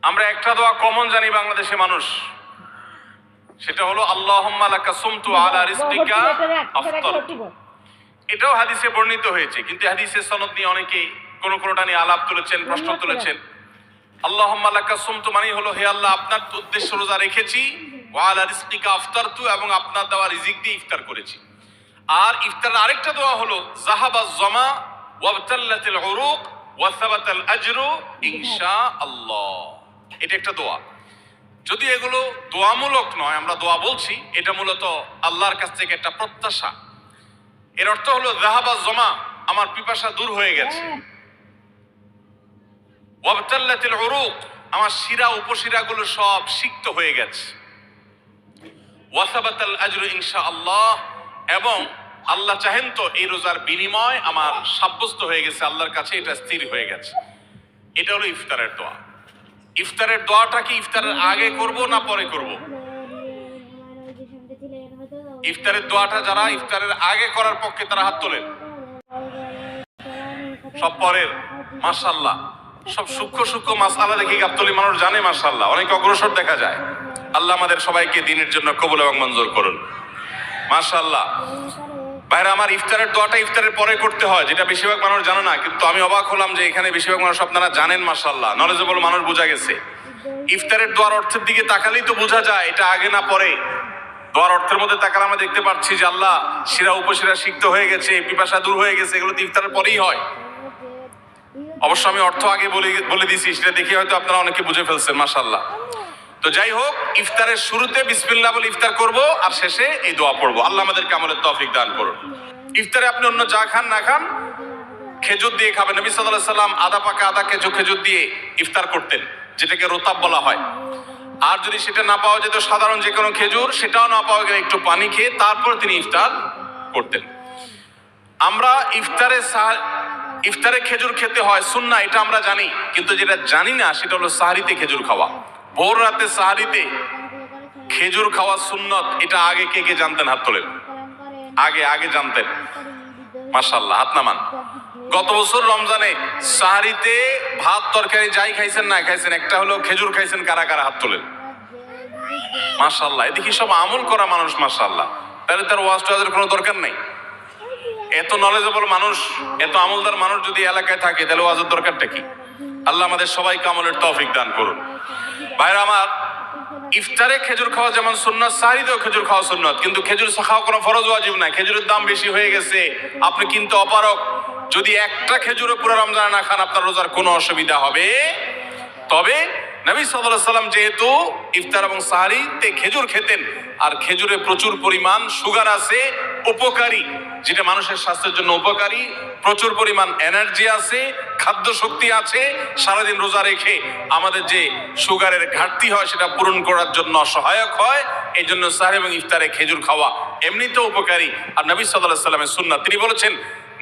আমরা একটা দোয়া কমন জানি বাংলাদেশে মানুষ, সেটা হলো আল্লাহুম্মা লাকা সুমতু আলা রিজকিকা আফতারতু। এটাও হাদিসে বর্ণিত হয়েছে, কিন্তু হাদিসের সনদ নিয়ে অনেকে কোনটা নিয়ে আলাপ তুলেছেন, প্রশ্ন তুলেছেন। আল্লাহুম্মা লাকা সুমতু মানে হলো, হে আল্লাহ আপনার উদ্দেশ্যে রোজা রেখেছি, ওয়া আলা রিজকিকা আফতারতু, এবং আপনার দেওয়া রিজিক দিয়ে ইফতার করেছি। আর ইফতারের আরেকটা দোয়া হলো যাহাবাজ জামা ওয়াবতাল্লাতিল উরুক ওয়া সাবাতাল আজরু ইনশাআল্লাহ। এটা একটা দোয়া। যদি এগুলো দোয়ামূলক নয়, আমরা দোয়া বলছি, এটা মূলত আল্লাহর কাছ থেকে একটা প্রত্যাশা। এর অর্থ হলো যাহাবাজ জামা, আমার পিপাসা দূর হয়ে গেছে, ওয়াবতাল্লাতিল উরুক, আমার শিরা উপশিরাগুলো সব সিক্ত হয়ে গেছে, ওয়া সাবাতাল আজরু ইনশাআল্লাহ, এবং আল্লাহ চাহেন তো এই রোজার বিনিময় আমার সাব্যস্ত হয়ে গেছে আল্লাহর কাছে, এটা স্থির হয়ে গেছে। এটা হলো ইফতারের দোয়া। ইফতারের দোয়াটা কি ইফতারের আগে করব না পরে করব? ইফতারের দোয়াটা যারা ইফতারের আগে করার পক্ষে তারা হাত তোলেন। সব পরের, মাশাআল্লাহ, সব সূক্ষ্ম মাসআলা দেখে গাবতলী মানুষ জানে, মাশাআল্লাহ, অনেক অগ্রসর দেখা যায়। আল্লাহ আমাদের সবাইকে দ্বীনের জন্য কবুল এবং মঞ্জুর করুন, মাশাআল্লাহ। ভাইরা আমার, ইফতারের দোয়াটা ইফতারের পরে করতে হয়, যেটা বেশিরভাগ মানুষ জানে না, কিন্তু আমি অবাক হলাম যে এখানে বেশিরভাগ মানুষ আপনারা জানেন, মাশাআল্লাহ, নলেজেবল মানুষ, বোঝা গেছে। ইফতারের দোয়ার অর্থের দিকে তাকালেই তো বোঝা যায় এটা আগে না পরে। দোয়ার অর্থের মধ্যে তাকালে আমরা দেখতে পাচ্ছি যে আল্লাহ শিরা উপশিরা সিক্ত হয়ে গেছে, পিপাসা দূর হয়ে গেছে, এগুলো তো ইফতারের পরেই হয়। অবশ্য আমি অর্থ আগে বলে দিছি, সেটা দেখে হয়তো আপনারা অনেকে বুঝে ফেলছেন, মাশাআল্লাহ। তো যাই হোক, ইফতারের শুরুতে বিসমিল্লাহ বলে ইফতার করব, আর শেষে এই দোয়া পড়বো। আল্লাহ আমাদেরকে আমলের তৌফিক দান করুন। ইফতারে আপনি অন্য যা খান না খান, খেজুর দিয়ে খাবেন। নবী সাল্লাল্লাহু আলাইহি সাল্লাম আধা পাকা আধা খেজুর দিয়ে ইফতার করতেন, যেটাকে রোতাব বলা হয়। আর যদি সেটা না পাওয়া যেত, সাধারণ যে কোনো খেজুর, সেটাও না পাওয়া গেলে একটু পানি খেয়ে তারপর তিনি ইফতার করতেন। আমরা ইফতারে খেজুর খেতে হয় সুন্নাহ, এটা আমরা জানি, কিন্তু যেটা জানি না সেটা হলো সাহরিতে খেজুর খাওয়া। ভোর রাতে সাহরিতে খেজুর খাওয়া সুন্নত, এটা আগে কে জানতেন? হাত তোলেন। আগে জানতেন, মাশাআল্লাহ, হাত নামান। গত বছর রমজানে সাহরিতে ভাত তরকারি যাই খাইছেন না খাইছেন, একটা হলো খেজুর খাইছেন, কারা হাত তোলেন? মাশাআল্লাহ। এদিকে সব আমল করা মানুষ, মাশাআল্লাহ। তাহলে তার ওয়াজ টোয়াজের কোনো দরকার নাই। এত নলেজেবল মানুষ, এত আমলদার মানুষ যদি এলাকায় থাকে, তাহলে ওয়াজের দরকারটা কি? আল্লাহ আমাদের সবাইকে আমলের তৌফিক দান করুন। ভাইরা আমার, ইফতারে খেজুর খাওয়া যেমন সুন্নাত, সাহরিতেও খেজুর খাওয়া সুন্নাত, কিন্তু খেজুর খাওয়া কোনো ফরজ ওয়াজিব না। খেজুরের দাম বেশি হয়ে গেছে, আপনি কিনতে অপারগ। যদি একটা খেজুরও পুরো রমজানে না খান, আপনার রোজার কোনো অসুবিধা হবে। তবে নবী সাল্লাল্লাহু আলাইহি সাল্লাম যেহেতু ইফতার এবং সাহরিতে খেজুর খেতেন, আর খেজুরে প্রচুর পরিমাণ সুগার আছে, উপকারী, যেটা মানুষের স্বাস্থ্যের জন্য উপকারী, প্রচুর পরিমাণ এনার্জি আছে, খাদ্য শক্তি আছে, সারাদিন রোজা রেখে আমাদের যে সুগারের ঘাটতি হয় সেটা পূরণ করার জন্য সহায়ক হয়। এই জন্য সাহরি এবং ইফতারে খেজুর খাওয়া এমনিতেও উপকারী। আর নবী সাল্লাল্লাহু আলাইহি সাল্লামের সুন্নাত, তিনি বলেছেন,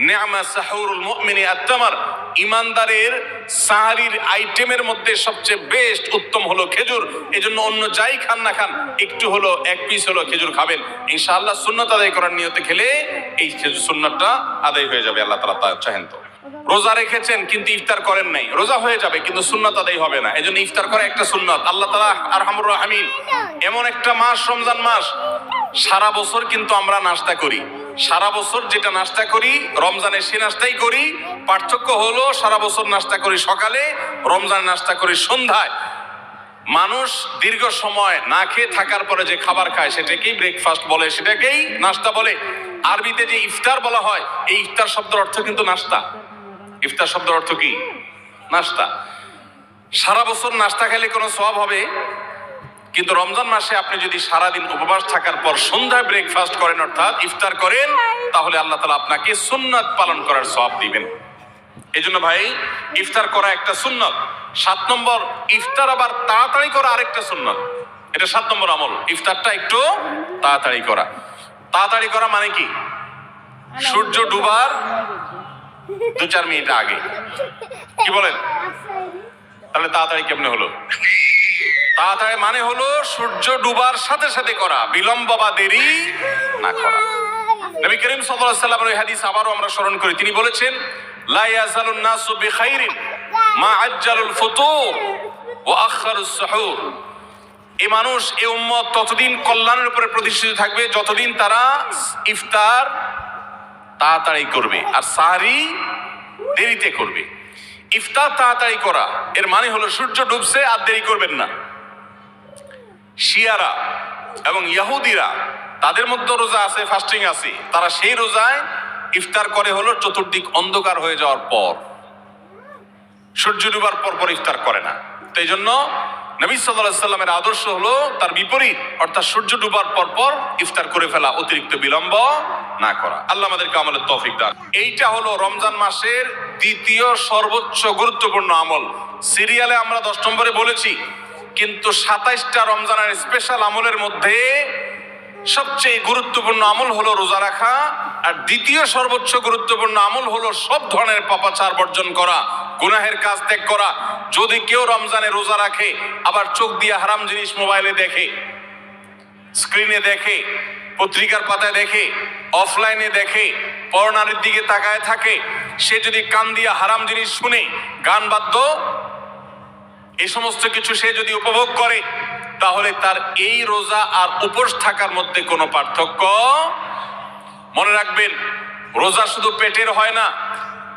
নি'মা সাহুরুল মুমিনি আত-তামার, ইমানদারের সাহরির আইটেমের মধ্যে সবচেয়ে বেস্ট, উত্তম হলো খেজুর। এজন্য অন্য যাই খান না খান, একটু হলো, এক পিস হলো খেজুর খাবেন, ইনশাআল্লাহ সুন্নাত আদায় করার নিয়তে খেলে এই খেজুর সুন্নাতটা আদায় হয়ে যাবে। আল্লাহ তাআলা তা চাহেন। তো রোজা রেখেছেন কিন্তু ইফতার করেন নাই, রোজা হয়ে যাবে কিন্তু সুন্নাত আদায় হবে না। এজন্য ইফতার করা একটা সুন্নাত। আল্লাহ তাআলা আরহামুর রাহিমিন, এমন একটা মাস রমজান মাস, সারা বছর কিন্তু আমরা নাস্তা করি। সারা বছর যেটা নাস্তা করি, রমজানে সে নাস্তাই করি। পার্থক্য হলো সারা বছর নাস্তা করি সকালে, রমজানে নাস্তা করি সন্ধ্যায়। মানুষ দীর্ঘ সময় না খেয়ে থাকার পরে যে খাবার খায় সেটাকেই ব্রেকফাস্ট বলে, সেটাকেই নাস্তা বলে। আরবিতে যে ইফতার বলা হয়, এই ইফতার শব্দের অর্থ কিন্তু নাস্তা। ইফতার শব্দের অর্থ কি? নাস্তা। সারা বছর নাস্তা খেলে কোনো সওয়াব হবে, কিন্তু রমজান মাসে আপনি যদি সারাদিন উপবাস থাকার পর সন্ধ্যায় ব্রেকফাস্ট করেন, অর্থাৎ ইফতার করেন, তাহলে আল্লাহ তাআলা আপনাকে সুন্নাত পালন করার সওয়াব দিবেন। এই জন্য ভাই, ইফতার করা একটা সুন্নাত। 7 নম্বর, ইফতার আবার তাড়াতাড়ি করা আরেকটা সুন্নাত। এটা 7 নম্বর আমল, ইফতারটা একটু তাড়াতাড়ি করা। তাড়াতাড়ি করা মানে কি? সূর্য ডুবার 2-4 মিনিট আগে। কি বলেন? তাহলে তাড়াতাড়ি কেমনে হলো? তাড়াতাড়ি মানে হলো সূর্য ডুবার সাথে সাথে করা, বিলম্ব বা দেরি না করা। নবী করিম সাল্লাল্লাহু আলাইহি ওয়াসাল্লামের এই হাদিস আবারও আমরা স্মরণ করি। তিনি বলেছেন, লা ইয়াজালুন নাসু বিখাইরিন মা আজ্জালুল ফুতুর ওয়া আখারুস সুহুর। এই মানুষ, এই উম্মত ততদিন কল্যাণের উপরে প্রতিষ্ঠিত থাকবে যতদিন তারা ইফতার তাড়াতাড়ি করবে আর সাহরি দেরিতে করবে। ইফতার তাড়াতাড়ি করা এর মানে হলো সূর্য ডুবছে আর দেরি করবেন না। শিয়ারা এবং ইহুদিরা তাদের মধ্যে রোজা আছে, ফাস্টিং আছে, তারা সেই রোজায় ইফতার করে হলো চতুর্দিক অন্ধকার হয়ে যাওয়ার পর, সূর্য ডুবার পর পর ইফতার করে না। তো এই জন্য নবী সাল্লাল্লাহু আলাইহি সাল্লামের আদর্শ হলো তার বিপরীত, অর্থাৎ সূর্য ডুবার পর পর ইফতার করে ফেলা, অতিরিক্ত বিলম্ব না করা। আল্লাহ আমাদেরকে আমলের তৌফিক দান। এইটা হলো রমজান মাসের দ্বিতীয় সর্বোচ্চ গুরুত্বপূর্ণ আমল। সিরিয়ালে আমরা 10 নম্বরে বলেছি, কিন্তু 27টা রমজানের স্পেশাল আমলের মধ্যে সবচেয়ে গুরুত্বপূর্ণ আমল হলো রোজা রাখা, আর দ্বিতীয় সর্বোচ্চ গুরুত্বপূর্ণ আমল হলো সব ধরনের পাপাচার বর্জন করা, গুনাহের কাজ ত্যাগ করা। যদি কেউ রমজানে রোজা রাখে আবার চোখ দিয়ে হারাম জিনিস মোবাইলে দেখে, স্ক্রিনে দেখে, পত্রিকার পাতায় দেখে, অফলাইনে দেখে, পরনারীর দিকে তাকায় থাকে, সে যদি কান দিয়ে হারাম জিনিস শুনে, গান বাদ্য এই সমস্ত কিছু সে যদি উপভোগ করে, তাহলে তার এই রোজা আর উপোস থাকার মধ্যে কোনো পার্থক্য। মনে রাখবেন, রোজা শুধু পেটের হয় না,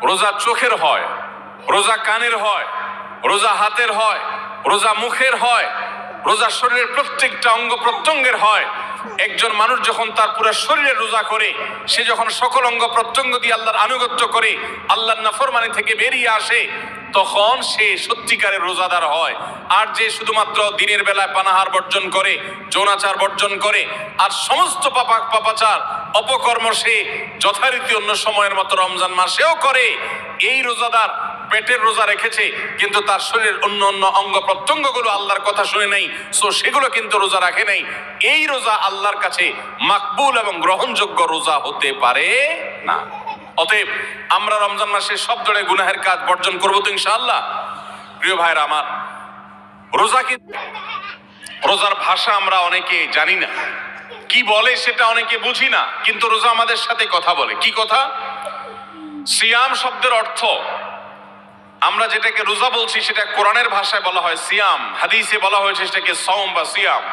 রোজা চোখের হয়, রোজা কানের হয়, রোজা হাতের হয়, রোজা মুখের হয়, রোজা শরীরের প্রত্যেকটা অঙ্গ প্রত্যঙ্গের হয়। একজন মানুষ যখন তার পুরো শরীরের রোজা করে, সে যখন সকল অঙ্গ প্রত্যঙ্গ দিয়ে আল্লাহর আনুগত্য করে, আল্লাহর নাফরমানি থেকে বেরিয়ে আসে, তখন সে সত্যিকারের রোজাদার হয়। আর যে শুধুমাত্র দিনের বেলায় পানাহার বর্জন করে, যৌনাচার বর্জন করে, আর সমস্ত পাপাচার অপকর্ম সে যথারীতি অন্য সময়ের মতো রমজান মাসেও করে, এই রোজাদার পেটের রোজা রেখেছে কিন্তু তার শরীরের অন্য অন্য অঙ্গ প্রত্যঙ্গগুলো আল্লাহর কথা শুনে নাই, সো সেগুলো কিন্তু রোজা রাখে নাই। এই রোজা আল্লাহর কাছে মাকবুল এবং গ্রহণযোগ্য রোজা হতে পারে না। অতএব আমরা রমজান মাসে সব ধরনের গুনাহের কাজ বর্জন করবো তো ইনশাআল্লাহ। প্রিয় ভাইরা আমার, রোজা কি, রোজার ভাষা আমরা অনেকে জানি না, কি বলে সেটা অনেকে বুঝি না, কিন্তু রোজা আমাদের সাথে কথা বলে। কি কথা? সিয়াম শব্দের অর্থ, আমরা যেটাকে রোজা বলছি সেটা কোরআনের ভাষায় বলা হয় সিয়াম, হাদিসে বলা হয়েছে সেটাকে সওম বা সিয়াম।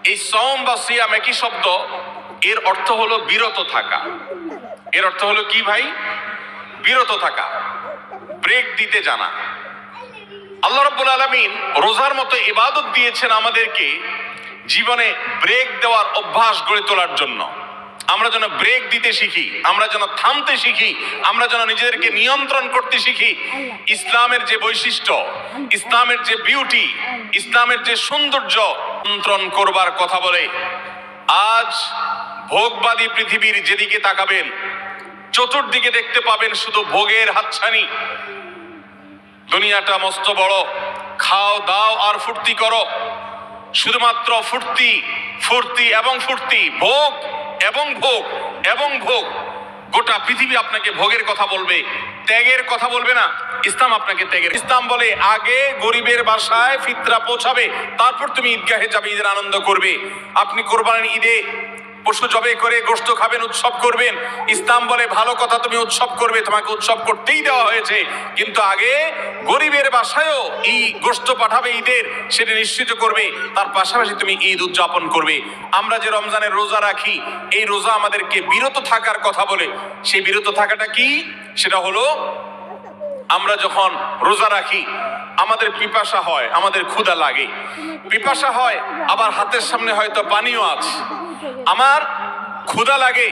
এই সওম বা সিয়াম একই শব্দ, এর অর্থ হলো বিরত থাকা। এর অর্থ হলো কি ভাই? বিরত থাকা, ব্রেক দিতে জানা। আল্লাহ রাব্বুল আলামিন রোজার মতো ইবাদত দিয়েছেন আমাদেরকে জীবনে ব্রেক দেওয়ার অভ্যাস গড়ে তোলার জন্য। আমরা যেন ব্রেক দিতে শিখি, আমরা যেন থামতে শিখি, আমরা যেন নিজেদেরকে নিয়ন্ত্রণ করতে শিখি। ইসলামের যে বৈশিষ্ট্য, ইসলামের যে বিউটি, ইসলামের যে সৌন্দর্য নিয়ন্ত্রণ করবার কথা বলে। আজ ভোগবাদী পৃথিবীর যেদিকে তাকাবেন, চতুর্দিকে দেখতে পাবেন শুধু ভোগের হাতছানি। দুনিয়াটা মস্ত বড়, খাও দাও আর ফুর্তি করো, শুধুমাত্র ফুর্তি, ফুর্তি এবং ফুর্তি, ভোগ এবং ভোগ এবং ভোগ। গোটা পৃথিবী আপনাকে ভোগের কথা বলবে, ত্যাগের কথা বলবে না। ইসলাম আপনাকে ত্যাগের, ইসলাম বলে আগে গরিবের বাসায় ফিতরা পৌঁছাবে, তারপর তুমি ঈদগাহে যাবে, ঈদের আনন্দ করবে। আপনি কোরবানির ঈদে পশু জবে করে গোশত খাবেন, উৎসব করবেন। ইসলাম বলে ভালো কথা, তুমি উৎসব করবে, তোমাকে উৎসব করতেই দেওয়া হয়েছে, কিন্তু আগে গরিবের বাসায়ও গোশত পাঠাবে ঈদের, সেটা নিশ্চিত করবে, তার পাশাপাশি তুমি ঈদ উদযাপন করবে। আমরা যে রমজানের রোজা রাখি, এই রোজা আমাদেরকে বিরত থাকার কথা বলে। সেই বিরত থাকাটা কি? সেটা হলো আমরা যখন রোজা রাখি আমাদের পিপাসা হয়, আমাদের ক্ষুধা লাগে, পিপাসা হয়, আবার হাতের সামনে হয়তো পানিও আছে। আমার ক্ষুধা লাগে,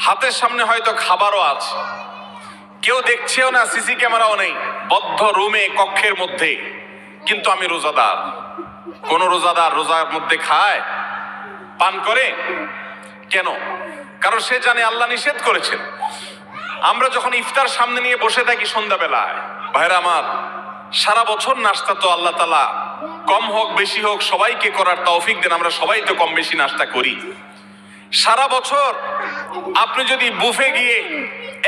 হাতের সামনে হয়তো খাবারও আছে, কেউ দেখছেও না, সিসি ক্যামেরাও নেই, বদ্ধ রুমে কক্ষের মধ্যে, কিন্তু আমি রোজাদার। কোন রোজাদার রোজার মধ্যে খায়, পান করে? কেন? কারণ সে জানে আল্লাহ নিষেধ করেছেন। আমরা যখন ইফতার সামনে নিয়ে বসে থাকি সন্ধ্যাবেলায়, ভাইরা আমার, সারা বছর নাস্তা তো আল্লাহ তাআলা কম হোক বেশি হোক সবাইকে করার তৌফিক দেন। আমরা সবাই তো কম বেশি নাস্তা করি সারা বছর। আপনি যদি বুফে গিয়ে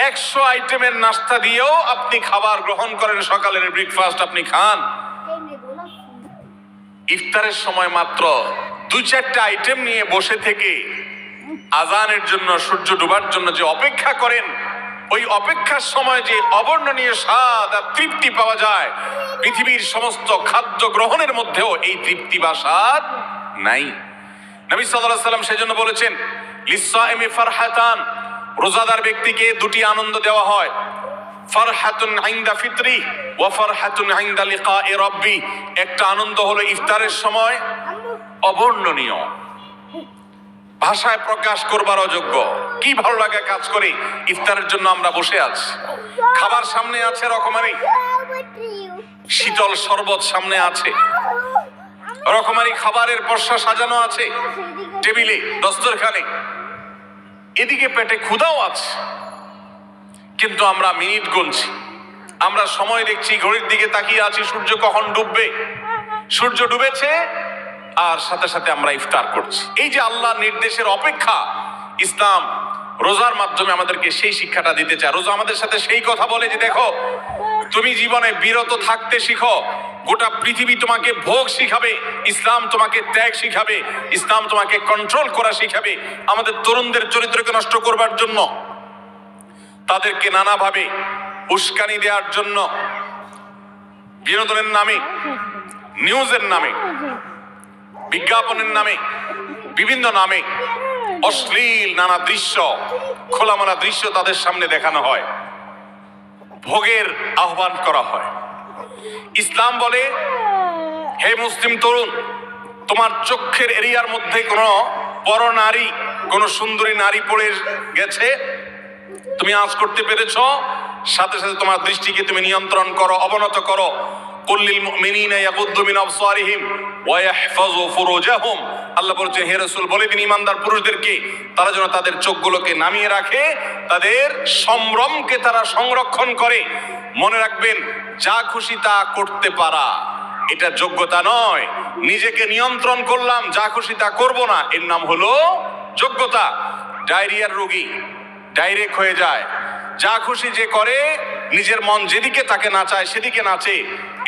100 আইটেমের নাস্তা দিয়েও আপনি খাবার গ্রহণ করেন, সকালের ব্রেকফাস্ট আপনি খান, ইফতারের সময় মাত্র 2-4টা আইটেম নিয়ে বসে থেকে আজানের জন্য, সূর্য ডোবার জন্য যে অপেক্ষা করেন, ওই অপেক্ষার সময় যে অবর্ণনীয় স্বাদ আর তৃপ্তি পাওয়া যায়, পৃথিবীর সমস্ত খাদ্য গ্রহণের মধ্যেও এই তৃপ্তি বা স্বাদ নাই। নবী সাল্লাল্লাহু আলাইহি ওয়াসাল্লাম সেজন্য বলেছেন, লিসসাইমি ফারহাতান, রোজাদার ব্যক্তিকে দুটি আনন্দ দেওয়া হয়, ফারহাতুন ইনদা ফিতরি ওয়া ফারহাতুন ইনদা লিকাই রাব্বি। একটা আনন্দ হলো ইফতারের সময়, অবর্ণনীয়, ভাষায় প্রকাশ করবার অযোগ্য। কি ভালো লাগে কাজ করে ইফতারের জন্য আমরা বসে আছি, খাবার সামনে আছে রকমারি, শীতল শরবত সামনে আছে, রকমারি খাবারের পসরা সাজানো আছে টেবিলে, দস্তরখানে, এদিকে পেটে ক্ষুধাও আছে, কিন্তু আমরা মিনিট গুনছি, আমরা সময় দেখছি, ঘড়ির দিকে তাকিয়ে আছি সূর্য কখন ডুববে। সূর্য ডুবেছে আর সাথে সাথে আমরা ইফতার করছি। এই যে আল্লাহর নির্দেশের অপেক্ষা, ইসলাম রোজার মাধ্যমে আমাদেরকে সেই শিক্ষাটা দিতে চায়। রোজা আমাদের সাথে সেই কথা বলে যে দেখো, তুমি জীবনে বিরত থাকতে শিখো, গোটা পৃথিবী তোমাকে ভোগ শিখাবে, ইসলাম তোমাকে ত্যাগ শিখাবে, ইসলাম তোমাকে কন্ট্রোল করা শিখাবে। আমাদের তরুণদের চরিত্রকে নষ্ট করবার জন্য, তাদেরকে নানাভাবে উস্কানি দেওয়ার জন্য, বিনোদনের নামে, নিউজের নামে, বিজ্ঞাপনের নামে, বিভিন্ন নামে অশ্লীল নানা দৃশ্য, খোলামেলা দৃশ্য তাদের সামনে দেখানো হয়, ভোগের আহ্বান করা হয়। ইসলাম বলে, হে মুসলিম তরুণ, তোমার চোখের এরিয়ার মধ্যে কোনো পরনারী, কোন সুন্দরী নারী পড়ে গেছে, তুমি আঁচ করতে পেরেছ, সাথে সাথে তোমার দৃষ্টিকে তুমি নিয়ন্ত্রণ করো, অবনত করো। কুল্লিল মুমিনিনা ইয়াগুদ্দু মিন আবসারিহিম ওয়া ইয়াহফাযু ফুরুজাহুম। আল্লাহ বলেছেন, হে রাসূল বলে দিন ইমানদার পুরুষদেরকে তারা যেন তাদের চোখগুলোকে নামিয়ে রাখে, তাদের সম্ভ্রমকে তারা সংরক্ষণ করে। মনে রাখবেন, যা খুশি তা করতে পারা এটা যোগ্যতা নয়। নিজেকে নিয়ন্ত্রণ করলাম, যা খুশি তা করব না, এর নাম হলো যোগ্যতা। ডায়রিয়ার রোগী ডাইরেক্ট হয়ে যায়, যা খুশি যে করে, নিজের মন যেদিকে তাকে নাচায় সেদিকে নাচে,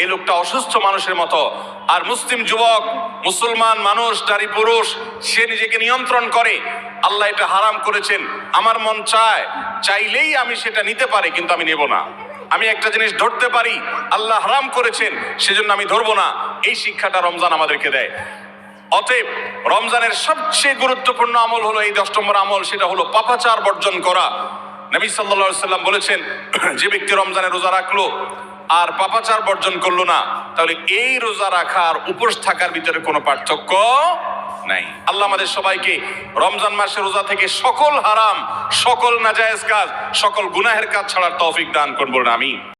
এই লোকটা অসুস্থ মানুষের মতো। আর মুসলিম যুবক, মুসলমান মানুষ, নারী পুরুষ, সে নিজেকে নিয়ন্ত্রণ করে। আল্লাহ এটা হারাম করেছেন, আমার মন চায়, চাইলেই আমি সেটা নিতে পারি, কিন্তু আমি নেব না। আমি একটা জিনিস ধরতে পারি, আল্লাহ হারাম করেছেন, সেজন্য আমি ধরবো না। এই শিক্ষাটা রমজান আমাদেরকে দেয়। অতএব রমজানের সবচেয়ে গুরুত্বপূর্ণ আমল হলো এই 10 নম্বর আমল, সেটা হলো পাপাচার বর্জন করা। নবী সাল্লাল্লাহু আলাইহি ওয়াসাল্লাম বলেছেন, যে ব্যক্তি রমজানে রোজা রাখলো আর পাপাচার বর্জন করলো না, তাহলে এই রোজা রাখার উপোস থাকার ভিতরে কোনো পার্থক্য নাই। আল্লাহ আমাদের সবাইকে রমজান মাসে রোজা থেকে সকল হারাম, সকল নাজায়েজ কাজ, সকল গুনাহের কাজ ছাড়ার তৌফিক দান করুন, বলুন আমিন।